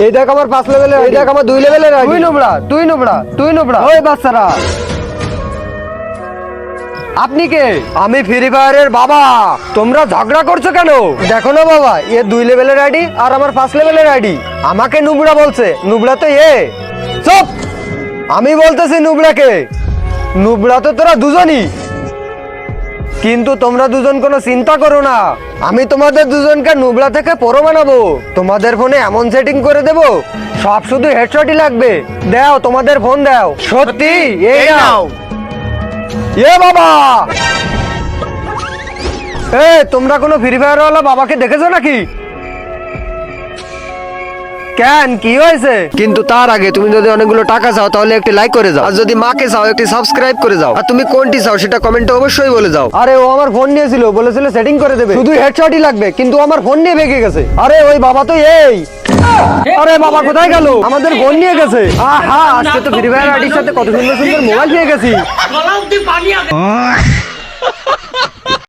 এই দেখ আমার 5 লেভেলের, এই দেখ আমার 2 লেভেলের। তুই নোবড়া, তুই নোবড়া, তুই নোবড়া। ওই বাচ্চারা, আপনি কে? আমি ফ্রি ফায়ারের বাবা। তোমরা ঝগড়া করছো কেন? দেখো না বাবা, এ 2 লেভেলের আইডি আর আমার 5 লেভেলের আইডি। আমাকে নুবড়া বলছে, নুবড়া তো এ। চুপ! আমি বলতেছি নুবড়াকে। নুবড়া তো তোরা দুজনই। কিন্তু তোমরা দুজন কোনো চিন্তা করো না, আমি তোমাদের দুজনকে নুবড়া থেকে প্রো বানাবো। তোমাদের ফোনে এমন সেটিং করে দেব, সব শুধু হেডশটই লাগবে। দাও তোমাদের ফোন দাও। সত্যি? এই নাও। এ বাবা, এ তোমরা কোনো ফ্রি ফায়ার ওয়ালা বাবাকে দেখেছো নাকি? কেন, কি হয়েছে? কিন্তু তার আগে তুমি যদি অনেকগুলো টাকা চাও তাহলে একটি লাইক করে যাও, আর যদি মাকে চাও একটি সাবস্ক্রাইব করে যাও, আর তুমি কোনটি চাও সেটা কমেন্টে অবশ্যই বলে যাও। আরে ও আমার ফোন নিয়েছিল, বলেছিল সেটিং করে দেবে, শুধু হেডশটই লাগবে, কিন্তু আমার ফোন নিয়ে ভেগে গেছে। আরে ওই বাবা তো এই। আরে বাবা কোথায় গেল? আমাদের ফোন নিয়ে গেছে। আহা, আজকে তো ফ্রি ফায়ার আইডির সাথে কত সুন্দর সুন্দর মোবাইল পেয়ে গেছি।